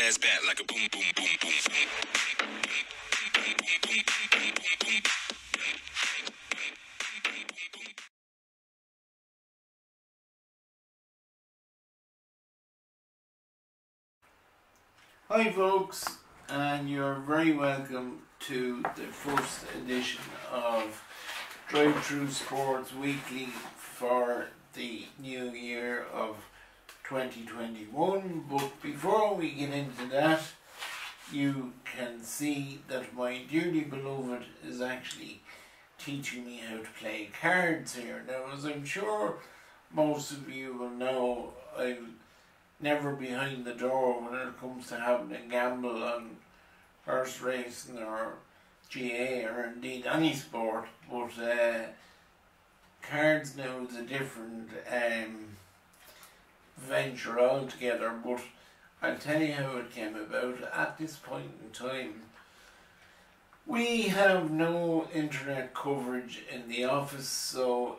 jazz bat like a boom, boom, boom, boom, boom. Hi folks, and you're very welcome to the first edition of Drive Through Sports Weekly for the new year of 2021. But before we get into that, you can see that my dearly beloved is actually teaching me how to play cards here. Now, as I'm sure most of you will know, I'm never behind the door when it comes to having a gamble on horse racing or GA or indeed any sport, but cards now is a different venture altogether. But I'll tell you how it came about. At this point in time, we have no internet coverage in the office, so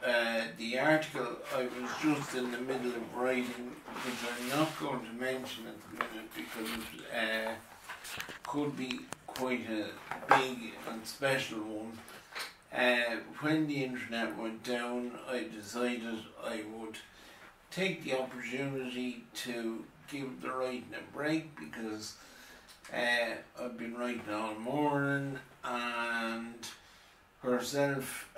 the article I was just in the middle of writing, which I'm not going to mention at the minute because it could be quite a big and special one. When the internet went down, I decided I would take the opportunity to give the writing a break because I've been writing all morning, and herself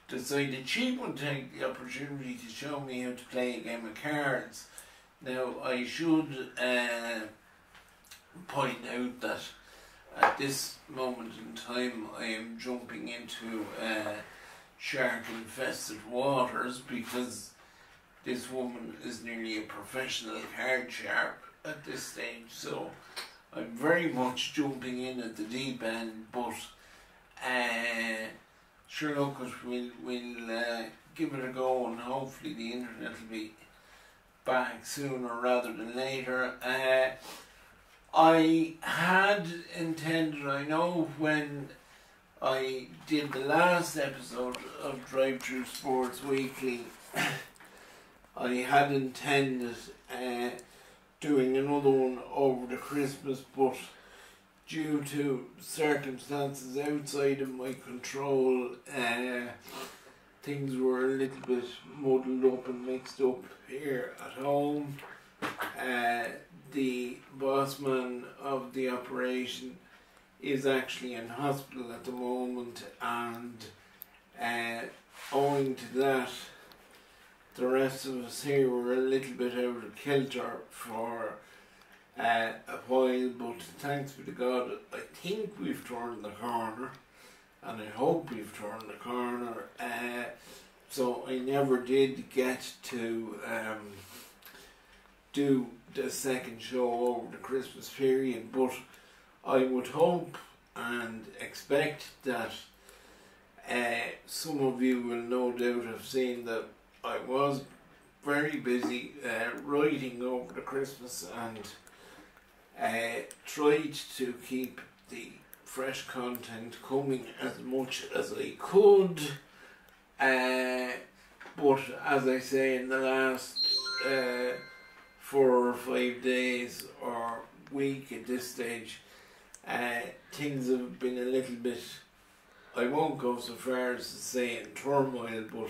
decided she would take the opportunity to show me how to play a game of cards. Now, I should point out that at this moment in time I am jumping into shark-infested waters because this woman is nearly a professional card sharp at this stage, so I'm very much jumping in at the deep end, but sure, look, we'll give it a go, and hopefully the internet will be back sooner rather than later. I had intended, I know when I did the last episode of Drive Through Sports Weekly, I had intended doing another one over the Christmas, but due to circumstances outside of my control, things were a little bit muddled up and mixed up here at home. The boss man of the operation is actually in hospital at the moment, and owing to that, the rest of us here were a little bit out of kilter for a while, but thanks be to God, I think we've turned the corner, and I hope we've turned the corner. So I never did get to do the second show over the Christmas period, but I would hope and expect that some of you will no doubt have seen that I was very busy writing over the Christmas, and tried to keep the fresh content coming as much as I could, but as I say, in the last 4 or 5 days or week at this stage, things have been a little bit, I won't go so far as to say in turmoil, but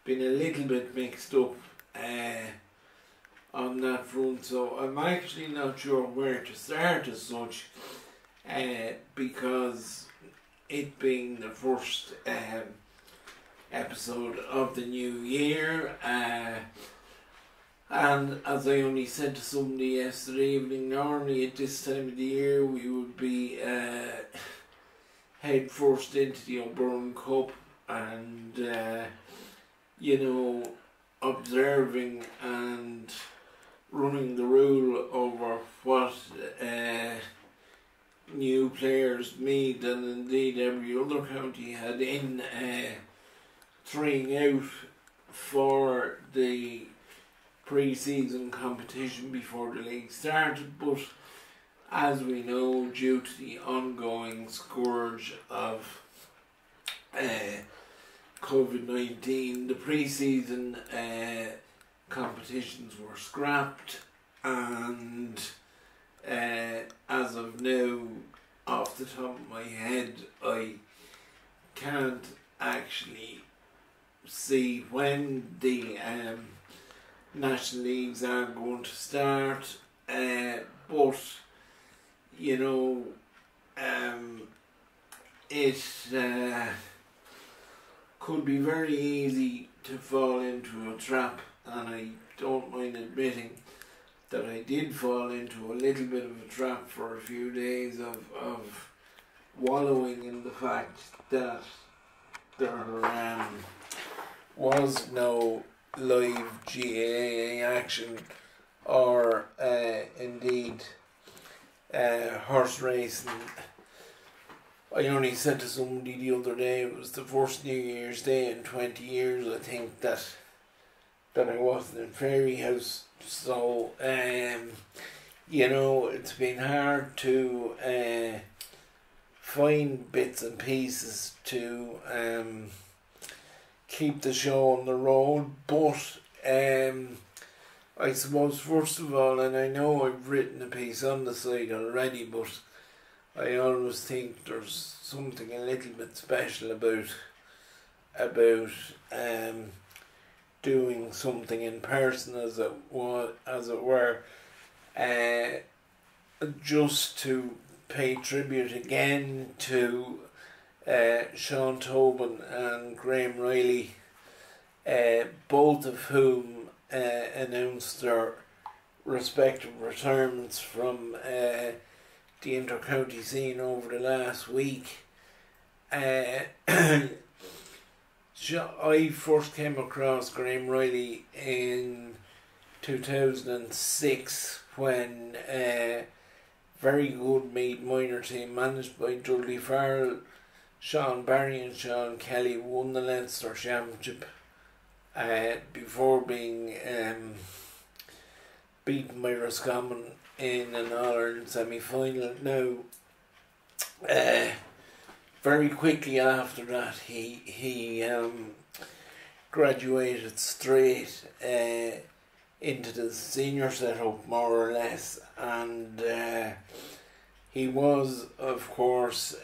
been a little bit mixed up on that front, so I'm actually not sure where to start as such, because it being the first episode of the new year, and as I only said to somebody yesterday evening, normally at this time of the year we would be head first into the O'Byrne Cup and observing and running the rule over what new players Meath and indeed every other county had in trying out for the pre-season competition before the league started. But as we know, due to the ongoing scourge of COVID-19, the pre-season competitions were scrapped, and as of now, off the top of my head, I can't actually see when the National Leagues are going to start, but you know, it could be very easy to fall into a trap, and I don't mind admitting that I did fall into a little bit of a trap for a few days of wallowing in the fact that there was no live GAA action or indeed horse racing. I only said to somebody the other day it was the first New Year's Day in 20 years, I think, that I wasn't in Fairyhouse. So, you know, it's been hard to find bits and pieces to keep the show on the road, but I suppose first of all, and I know I've written a piece on the site already, but I always think there's something a little bit special about doing something in person, as it were, just to pay tribute again to Sean Tobin and Graham Riley, both of whom announced their respective retirements from the inter-county scene over the last week. I first came across Graham Riley in 2006 when very good Meath minor team managed by Dudley Farrell, Sean Barry and Sean Kelly won the Leinster Championship before being beaten by Roscommon in an All-Ireland semi-final. Now, very quickly after that, he graduated straight into the senior setup, more or less, and he was, of course,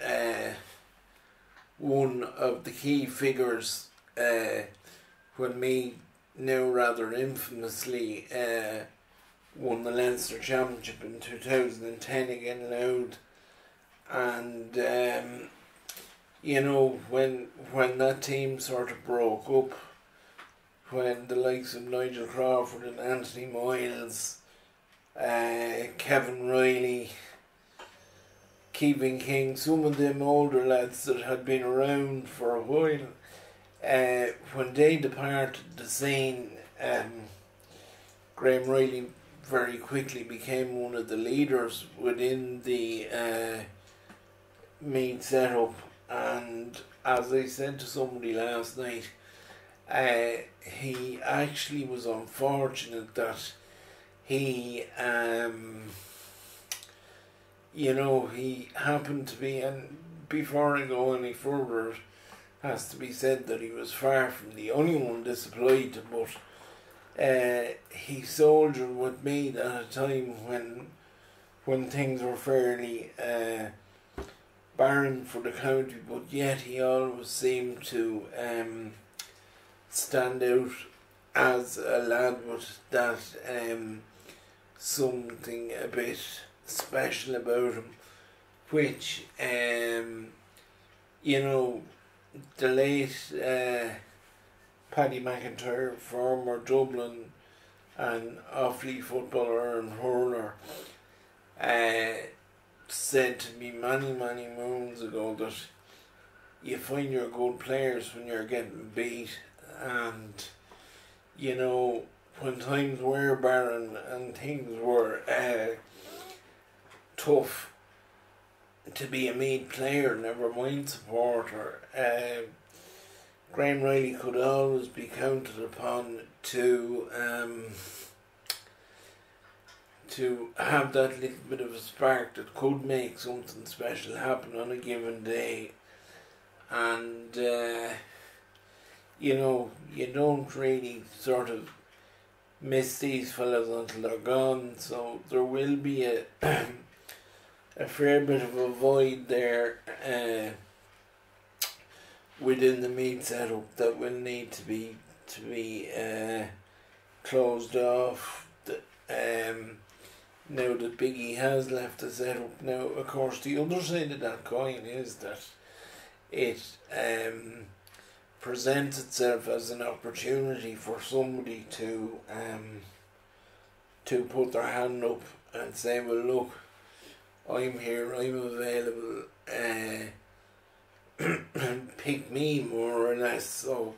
one of the key figures when Meath, now rather infamously, won the Leinster Championship in 2010 again Louth. And you know, when that team sort of broke up, when the likes of Nigel Crawford and Anthony Moyles, Kevin Riley, Keevan King, some of them older lads that had been around for a while, when they departed the scene, Graham Riley very quickly became one of the leaders within the Meath setup. And as I said to somebody last night, he actually was unfortunate that he you know, he happened to be, and before I go any further, it has to be said that he was far from the only one disappointed, but he soldiered with me at a time when things were fairly barren for the county, but yet he always seemed to stand out as a lad with that something a bit special about him, which you know, the late Paddy McIntyre, former Dublin and Offaly footballer and hurler, said to me many moons ago that you find your good players when you're getting beat. And you know, when times were barren and things were tough, to be a Meath player, never mind supporter, Graham Riley could always be counted upon to have that little bit of a spark that could make something special happen on a given day. And you know, you don't really sort of miss these fellas until they're gone. So there will be a a fair bit of a void there within the Meath setup that will need to be closed off. Now that Biggie has left the setup, now of course the other side of that coin is that it presents itself as an opportunity for somebody to put their hand up and say, well look, I'm here, I'm available, pick me, more or less. So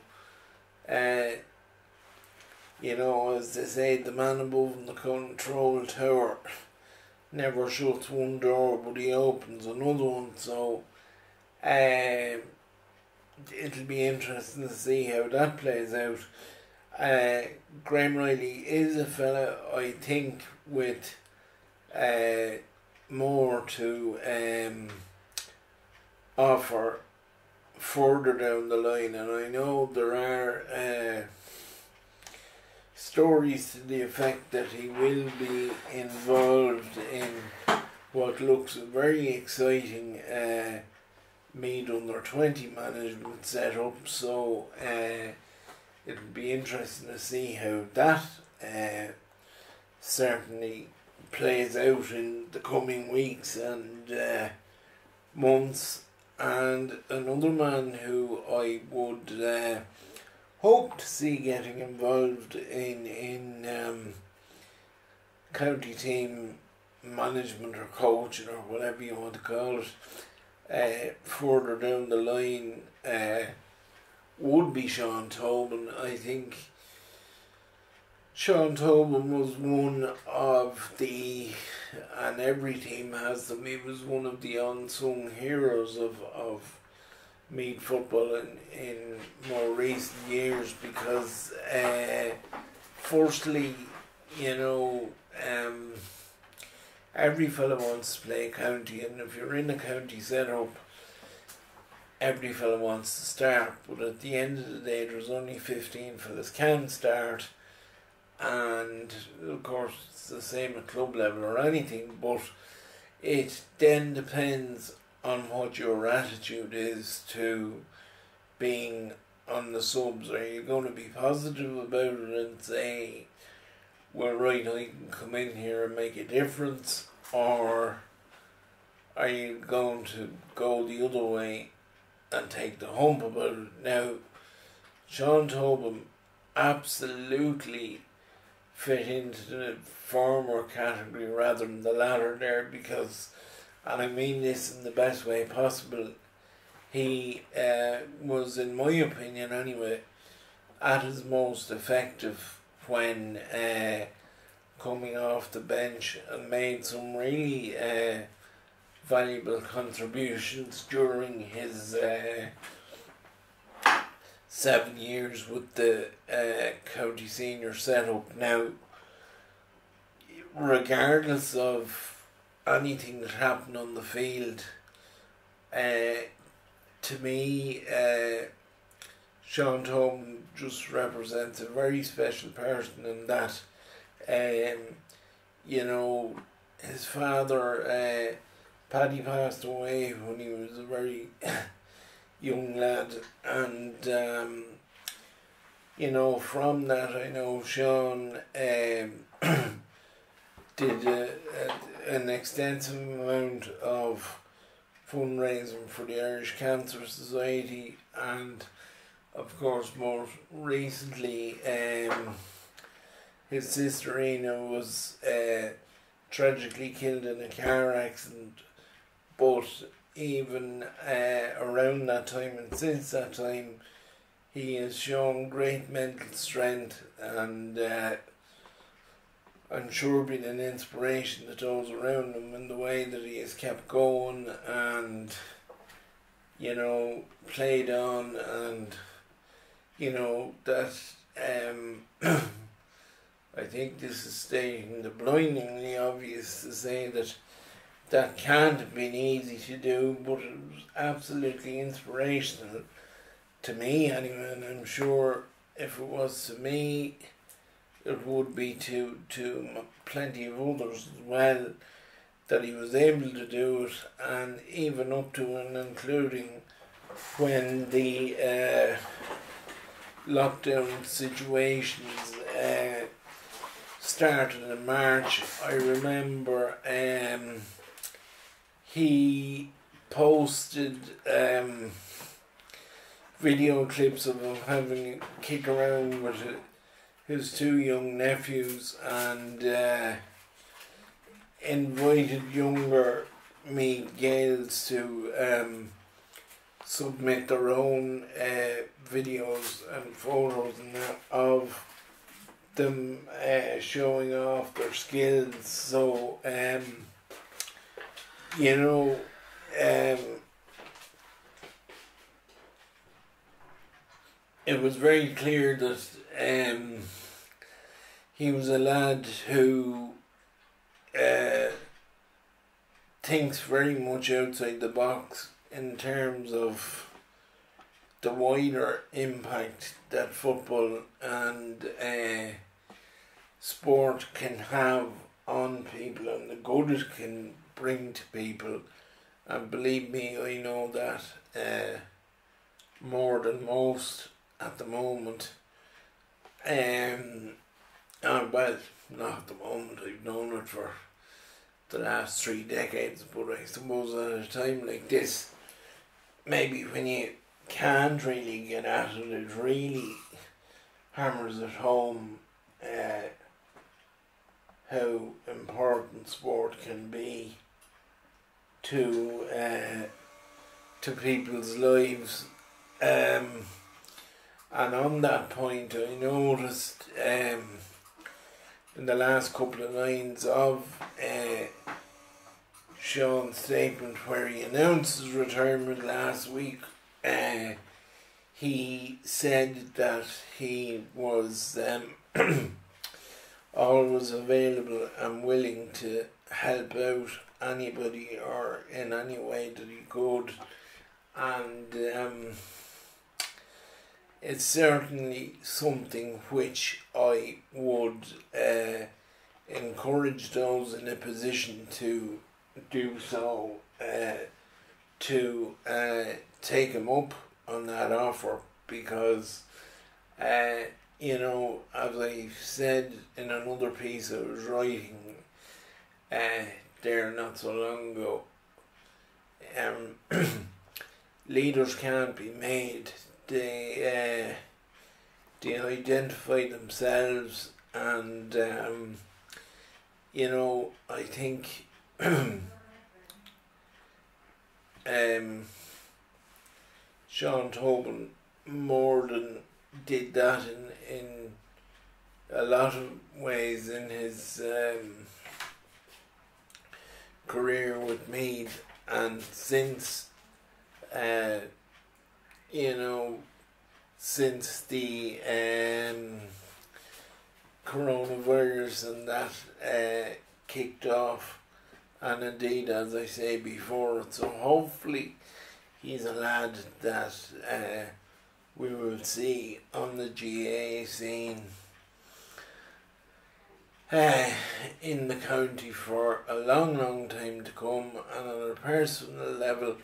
you know, as they say, the man above the control tower never shuts one door but he opens another one. So it'll be interesting to see how that plays out. Graham Riley is a fella, I think, with more to offer further down the line, and I know there are stories to the effect that he will be involved in what looks a very exciting Meath under 20 management setup. So it'll be interesting to see how that certainly plays out in the coming weeks and months. And another man who I would hope to see getting involved in county team management or coaching or whatever you want to call it, further down the line, would be Sean Tobin. I think Sean Tobin was one of the, and every team has them, he was one of the unsung heroes of Meath football in more recent years, because firstly, you know, every fella wants to play county, and if you're in a county setup, every fella wants to start, but at the end of the day there's only 15 fellas can start. And of course it's the same at club level or anything, but it then depends on what your attitude is to being on the subs. Are you going to be positive about it and say, well right, I can come in here and make a difference, or are you going to go the other way and take the hump about it? Now, Sean Tobin absolutely fit into the former category rather than the latter there, because, and I mean this in the best way possible, he was, in my opinion anyway, at his most effective when coming off the bench, and made some really valuable contributions during his 7 years with the county senior setup. Now, regardless of anything that happened on the field, to me, Sean Tobin just represents a very special person in that, you know, his father, Paddy, passed away when he was a very young lad, and you know, from that I know Sean did an extensive amount of fundraising for the Irish Cancer Society, and of course more recently his sister Ina was tragically killed in a car accident, but even around that time and since that time he has shown great mental strength, and I'm sure been an inspiration to those around him in the way that he has kept going and, you know, played on, and you know that I think this is stating the blindingly obvious to say that that can't have been easy to do, but it was absolutely inspirational to me anyway, and I'm sure if it was to me, it would be to plenty of others as well, that he was able to do it, and even up to and including when the lockdown situations started in March. I remember he posted video clips of him having a kick around with his two young nephews, and invited younger Meath Gaels to submit their own videos and photos and that of them showing off their skills. So you know, it was very clear that he was a lad who thinks very much outside the box in terms of the wider impact that football and sport can have on people and the good it can bring to people. And believe me, I know that more than most at the moment. Well, not at the moment, I've known it for the last 3 decades, but I suppose at a time like this, maybe when you can't really get at it, it really hammers at home how important sport can be to people's lives. And on that point, I noticed in the last couple of lines of Sean's statement, where he announced his retirement last week, he said that he was always available and willing to help out anybody or in any way that he could, and it's certainly something which I would encourage those in a position to do so to take him up on that offer, because you know, as I said in another piece I was writing there not so long ago, leaders can't be made. They identify themselves, and you know, I think Sean Tobin more than did that in a lot of ways in his career with Meath, and since you know, since the coronavirus and that kicked off, and indeed, as I say before, so hopefully he's a lad that we will see on the GAA scene in the county for a long time to come. And on a personal level,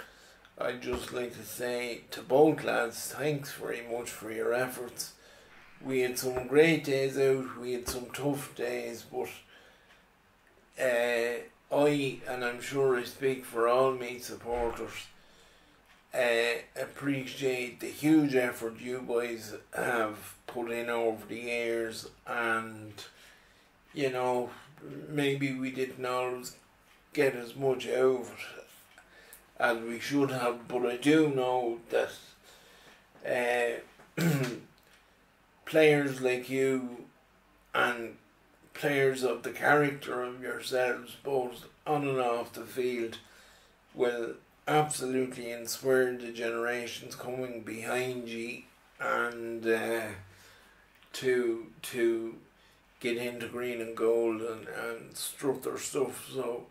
I'd just like to say to both lads, thanks very much for your efforts. We had some great days out, we had some tough days, but I, and I'm sure I speak for all Meath supporters, appreciate the huge effort you boys have put in over the years, and you know, maybe we didn't always get as much out of it as we should have, but I do know that players like you and players of the character of yourselves, both on and off the field, will absolutely inspire the generations coming behind you, and to get into green and gold and strut their stuff. So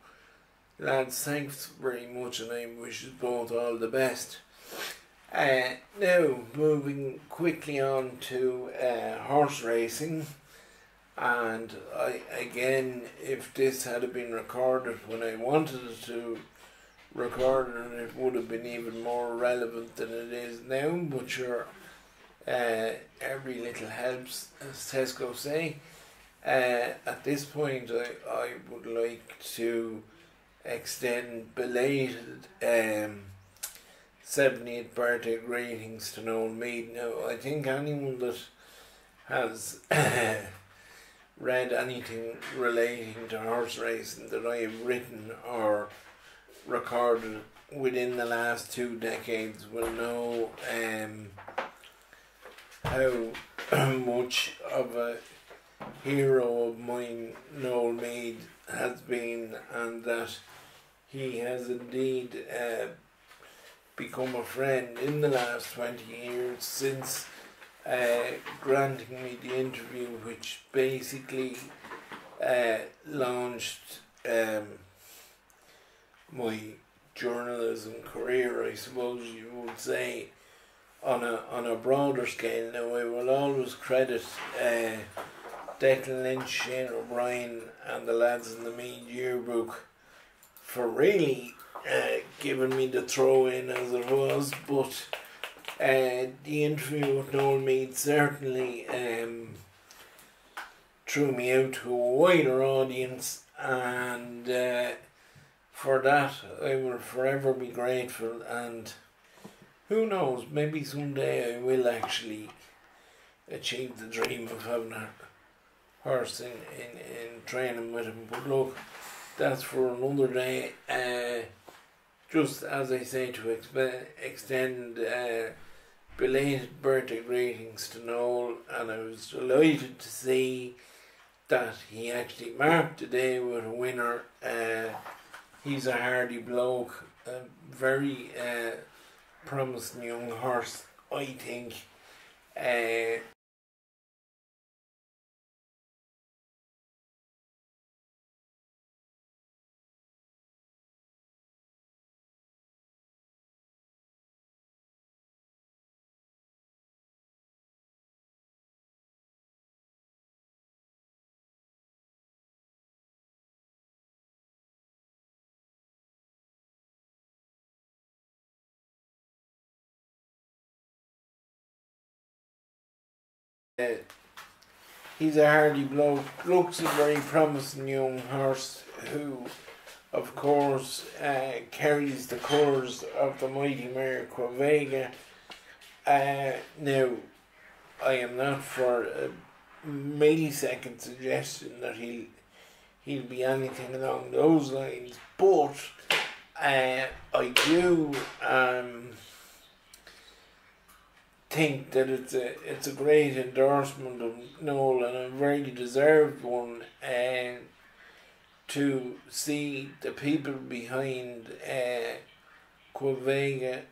lads, thanks very much, and I wish you both all the best. Now, moving quickly on to horse racing. And again, if this had been recorded when I wanted it to record it, it would have been even more relevant than it is now. But sure, every little helps, as Tesco say. At this point, I would like to extend belated 70th birthday greetings to Noel Mead. Now, I think anyone that has read anything relating to horse racing that I have written or recorded within the last 2 decades will know how much of a hero of mine Noel Mead has been, and that he has indeed become a friend in the last 20 years since granting me the interview, which basically launched my journalism career, I suppose you would say, on a broader scale. Now, I will always credit Declan Lynch, Shane O'Brien and the lads in the Mead yearbook for really giving me the throw in as it was, but the interview with Noel Mead certainly threw me out to a wider audience, and for that I will forever be grateful. And who knows, maybe someday I will actually achieve the dream of having a horse in training with him. But look, that's for another day. Just as I say, to extend belated birthday greetings to Noel, and I was delighted to see that he actually marked the day with a winner. He's a hardy bloke, a very promising young horse, I think. He's a hardy bloke, looks a very promising young horse who, of course, carries the colours of the mighty mare Quavega. Now, I am not for a millisecond suggestion that he'll be anything along those lines, but I do think that it's a great endorsement of Noel, and a very deserved one, to see the people behind Quavega.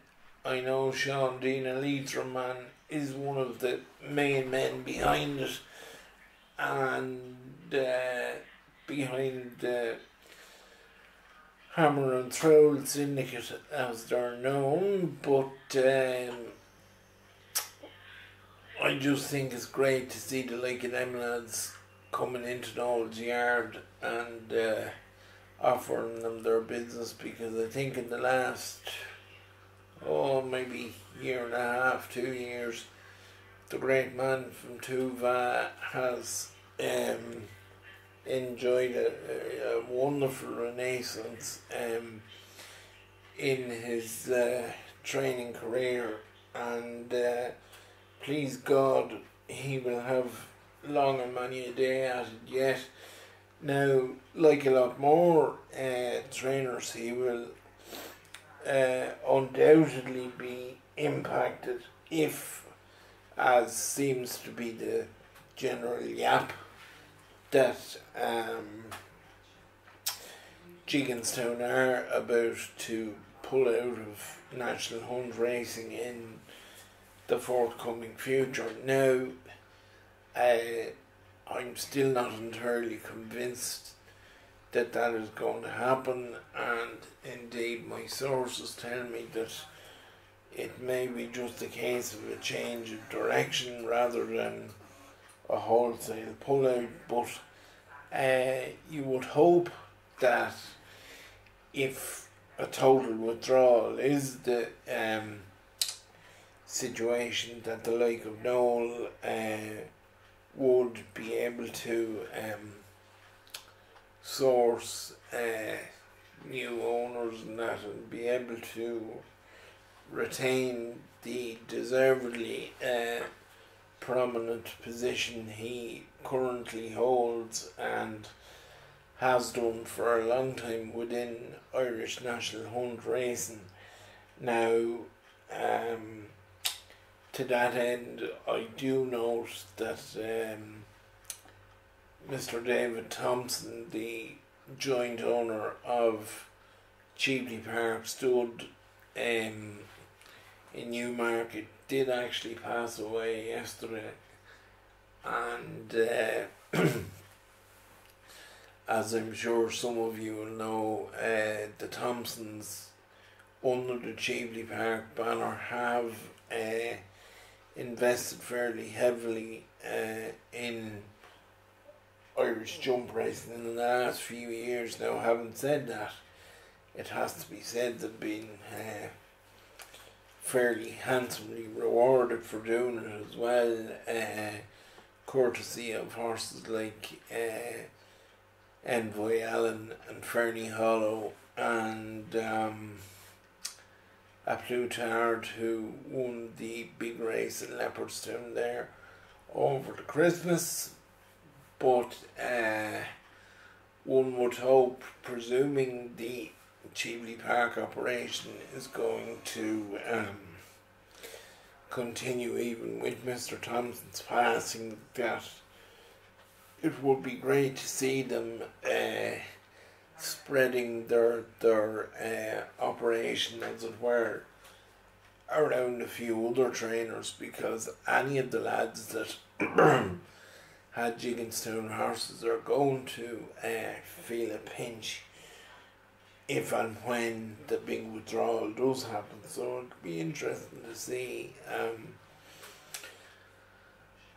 I know Sean Dean, a Leitrim man, is one of the main men behind it, and behind the Hammer and Trowel Syndicate, as they're known. But I just think it's great to see the like of them lads coming into Noel's yard and offering them their business, because I think in the last maybe year and a half, 2 years, the great man from Tuva has enjoyed a wonderful renaissance in his training career, and please God, he will have long and many a day at it yet. Now, like a lot more trainers, he will undoubtedly be impacted if, as seems to be the general yap, that Gigginstown are about to pull out of National Hunt racing in the forthcoming future. Now, I'm still not entirely convinced that that is going to happen, and indeed my sources tell me that it may be just a case of a change of direction rather than a wholesale pullout, but you would hope that if a total withdrawal is the situation, that the like of Noel would be able to source new owners and that, and be able to retain the deservedly prominent position he currently holds and has done for a long time within Irish national hunt racing. Now, to that end, I do note that Mr. David Thompson, the joint owner of Cheveley Park Stud in Newmarket, did actually pass away yesterday, and as I'm sure some of you will know, the Thompsons under the Cheveley Park banner have invested fairly heavily in Irish jump racing in the last few years. Now, having said that, it has to be said they've been fairly handsomely rewarded for doing it as well, courtesy of horses like Envoy Allen and Fernie Hollow and a Plutard, who won the big race in Leopardstown there over the Christmas. But one would hope, presuming the Cheveley Park operation is going to continue even with Mr. Thompson's passing, that it would be great to see them spreading their operation, as it were, around a few other trainers, because any of the lads that had Jigginstown horses are going to feel a pinch if and when the big withdrawal does happen. So it'd be interesting to see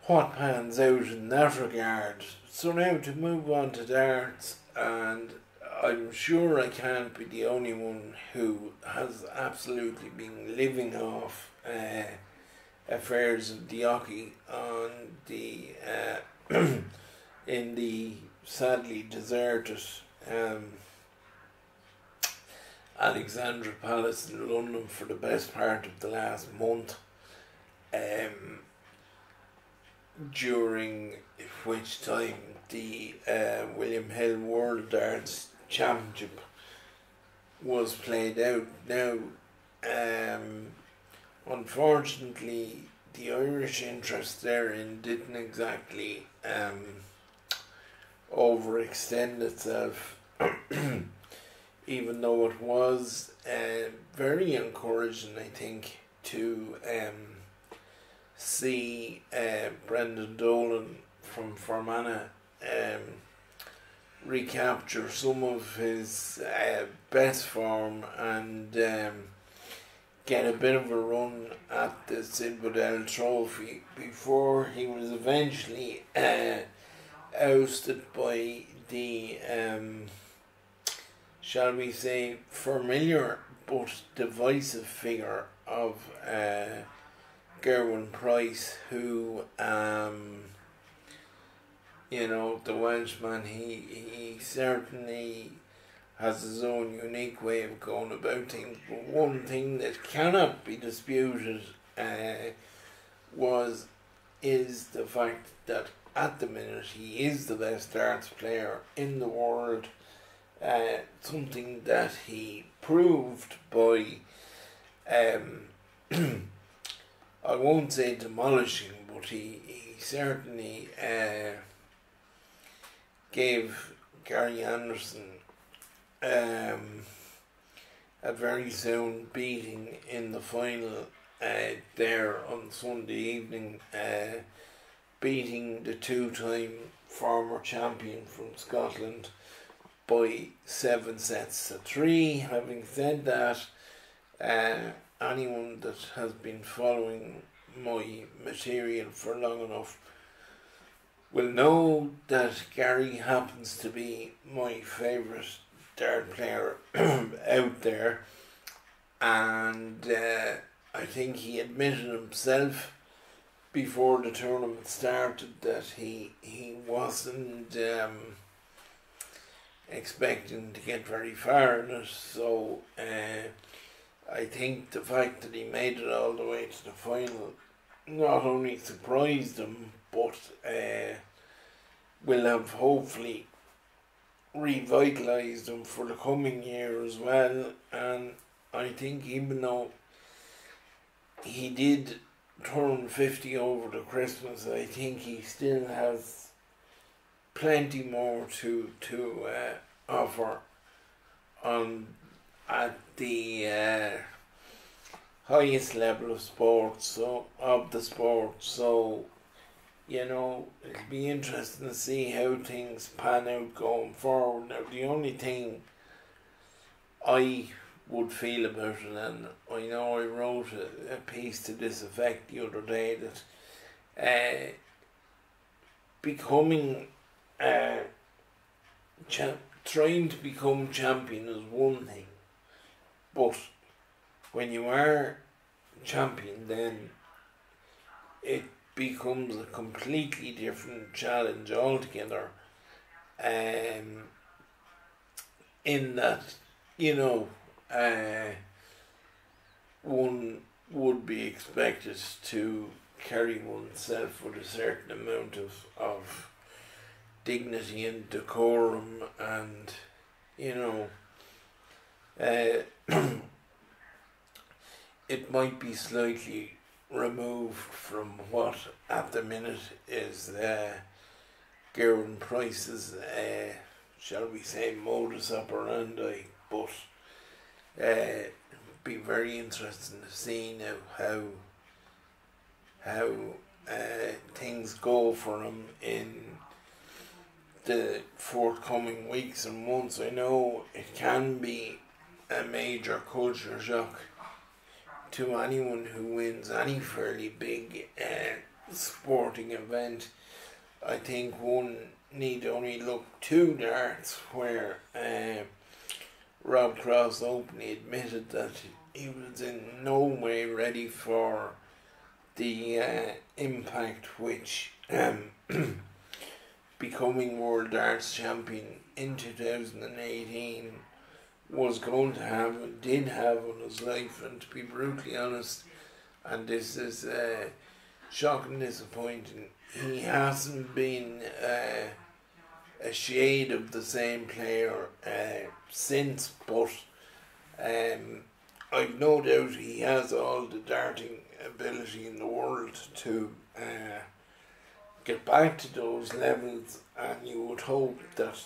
what pans out in that regard. So now to move on to darts, and I'm sure I can't be the only one who has absolutely been living off affairs of the hockey on the in the sadly deserted Alexandra Palace in London for the best part of the last month, during which time the William Hill World Darts Championship was played out. Now, unfortunately, the Irish interest therein didn't exactly overextend itself, even though it was very encouraging, I think, to see Brendan Dolan from Fermanagh recapture some of his best form and get a bit of a run at the Sid Waddell Trophy before he was eventually ousted by the shall we say familiar but divisive figure of Gerwyn Price, who you know, the Welshman, he certainly has his own unique way of going about things, but one thing that cannot be disputed is the fact that at the minute he is the best darts player in the world, something that he proved by I won't say demolishing, but he certainly gave Gary Anderson a very sound beating in the final there on Sunday evening, beating the two-time former champion from Scotland by 7-3. Having said that, anyone that has been following my material for long enough will know that Gary happens to be my favourite dart player out there, and I think he admitted himself before the tournament started that he wasn't expecting to get very far in it, so I think the fact that he made it all the way to the final not only surprised him, but will have hopefully revitalised him for the coming year as well. And I think even though he did turn 50 over the Christmas, I think he still has plenty more to offer on at the highest level of sports, so you know, it'll be interesting to see how things pan out going forward. Now, the only thing I would feel about it, and I know I wrote a piece to this effect the other day, that becoming trying to become champion is one thing, but when you are champion, then it becomes a completely different challenge altogether. In that, you know, one would be expected to carry oneself with a certain amount of dignity and decorum, and, you know, it might be slightly removed from what at the minute is Gerwyn Price's, shall we say, modus operandi, but be very interesting to see now how things go for him in the forthcoming weeks and months. I know it can be a major culture shock to anyone who wins any fairly big sporting event. I think one need only look to darts, where Rob Cross openly admitted that he was in no way ready for the impact which becoming World Darts Champion in 2018 was going to have and did have on his life. And to be brutally honest, and this is shocking, disappointing, he hasn't been a shade of the same player since, but I've no doubt he has all the darting ability in the world to get back to those levels, and you would hope that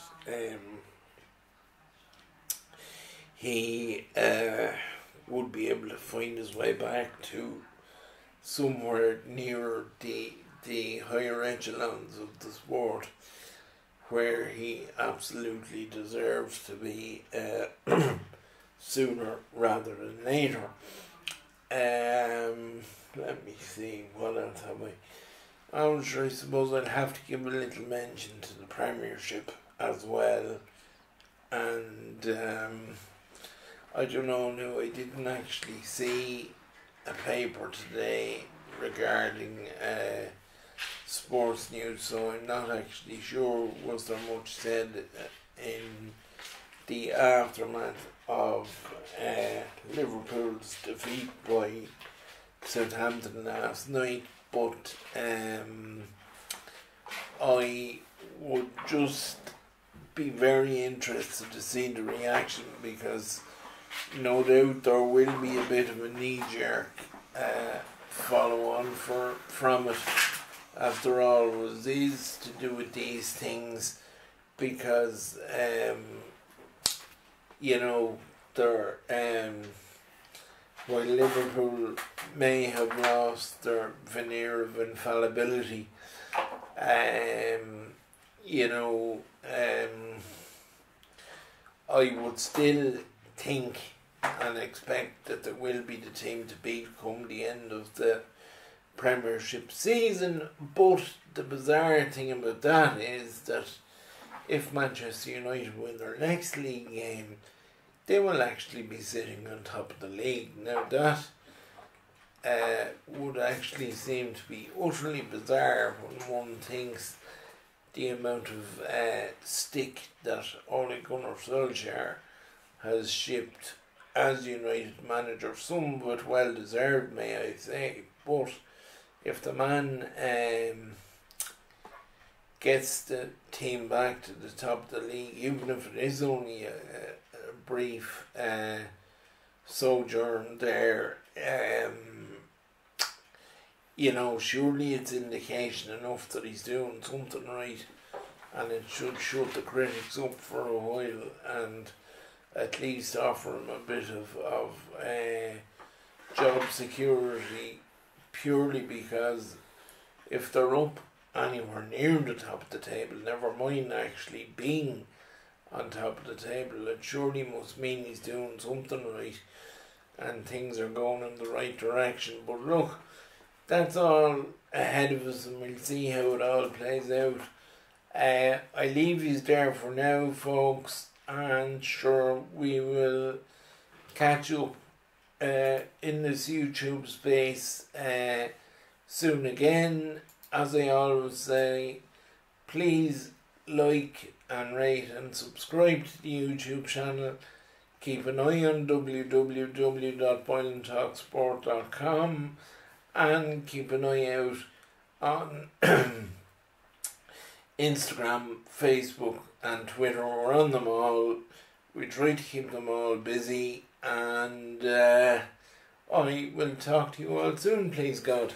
he would be able to find his way back to somewhere near the higher echelons of the sport, where he absolutely deserves to be sooner rather than later. Let me see, what else have I suppose I'd have to give a little mention to the Premiership as well, and I don't know, no, I didn't actually see a paper today regarding sports news, so I'm not actually sure was there much said in the aftermath of Liverpool's defeat by Southampton last night, but I would just be very interested to see the reaction, because no doubt there will be a bit of a knee-jerk follow on from it. After all, it was easy to do with these things, because you know, they're while Liverpool may have lost their veneer of infallibility, you know, I would still think and expect that there will be the team to beat come the end of the Premiership season, but the bizarre thing about that is that if Manchester United win their next league game, they will actually be sitting on top of the league. Now that would actually seem to be utterly bizarre when one thinks the amount of stick that Ole Gunnar Solskjaer has shipped as United manager. Some of it well deserved, may I say, but if the man gets the team back to the top of the league, even if it is only a brief sojourn there, surely it's indication enough that he's doing something right, and it should shut the critics up for a while and at least offer him a bit of job security, purely because if they're up anywhere near the top of the table, never mind actually being on top of the table, it surely must mean he's doing something right and things are going in the right direction. But look, that's all ahead of us and we'll see how it all plays out. I leave you there for now, folks, and sure, we will catch up in this YouTube space soon again. As I always say, please like and rate and subscribe to the YouTube channel. Keep an eye on www.boylantalksport.com and keep an eye out on Instagram, Facebook and Twitter. We're on them all. We try to keep them all busy, and I will talk to you all soon, please God.